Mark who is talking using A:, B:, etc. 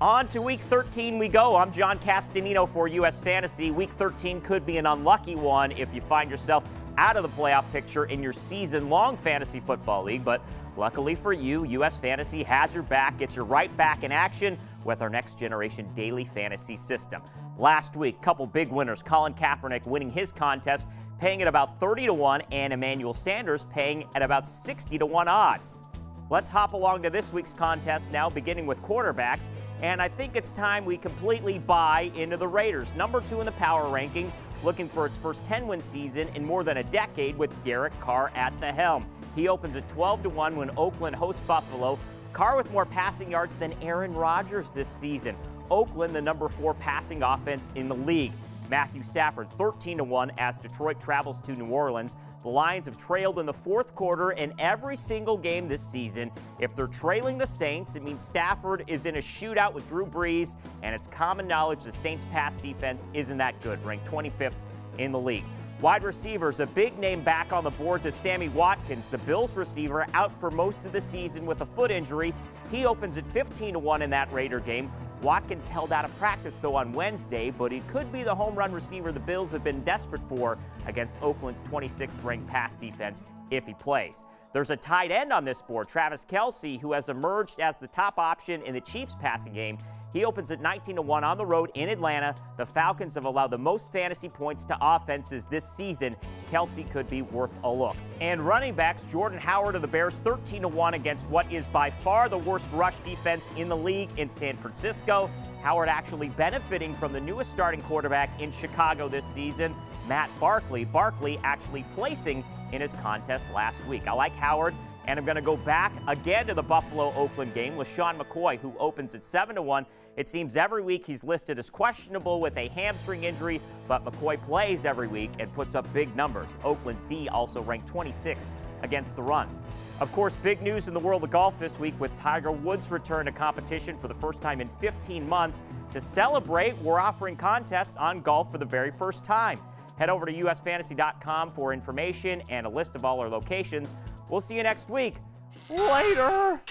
A: On to Week 13 we go. I'm John Castanino for US Fantasy. Week 13 could be an unlucky one if you find yourself out of the playoff picture in your season-long fantasy football league. But luckily for you, US Fantasy has your back, gets you right back in action with our next-generation daily fantasy system. Last week, couple big winners. Colin Kaepernick winning his contest, paying at about 30-1, and Emmanuel Sanders paying at about 60-1 odds. Let's hop along to this week's contest now, beginning with quarterbacks. And I think it's time we completely buy into the Raiders. Number 2 in the power rankings, looking for its first 10-win season in more than a decade with Derek Carr at the helm. He opens at 12-1 when Oakland hosts Buffalo. Carr with more passing yards than Aaron Rodgers this season. Oakland, the number 4 passing offense in the league. Matthew Stafford, 13-1 as Detroit travels to New Orleans. The Lions have trailed in the fourth quarter in every single game this season. If they're trailing the Saints, it means Stafford is in a shootout with Drew Brees, and it's common knowledge the Saints' pass defense isn't that good, ranked 25th in the league. Wide receivers, a big name back on the boards is Sammy Watkins, the Bills receiver, out for most of the season with a foot injury. He opens at 15-1 in that Raider game. Watkins held out of practice, though, on Wednesday, but he could be the home run receiver the Bills have been desperate for against Oakland's 26th-ranked pass defense if he plays. There's a tight end on this board, Travis Kelce, who has emerged as the top option in the Chiefs' passing game. He opens at 19-1 on the road in Atlanta. The Falcons have allowed the most fantasy points to offenses this season. Kelce could be worth a look. And running backs, Jordan Howard of the Bears, 13-1 against what is by far the worst rush defense in the league in San Francisco. Howard actually benefiting from the newest starting quarterback in Chicago this season, Matt Barkley. Barkley actually placing in his contest last week. I like Howard. And I'm going to go back again to the Buffalo-Oakland game. LaShawn McCoy, who opens at 7-1. It seems every week he's listed as questionable with a hamstring injury, but McCoy plays every week and puts up big numbers. Oakland's D also ranked 26th against the run. Of course, big news in the world of golf this week with Tiger Woods' return to competition for the first time in 15 months. To celebrate, we're offering contests on golf for the very first time. Head over to usfantasy.com for information and a list of all our locations. We'll see you next week. Later.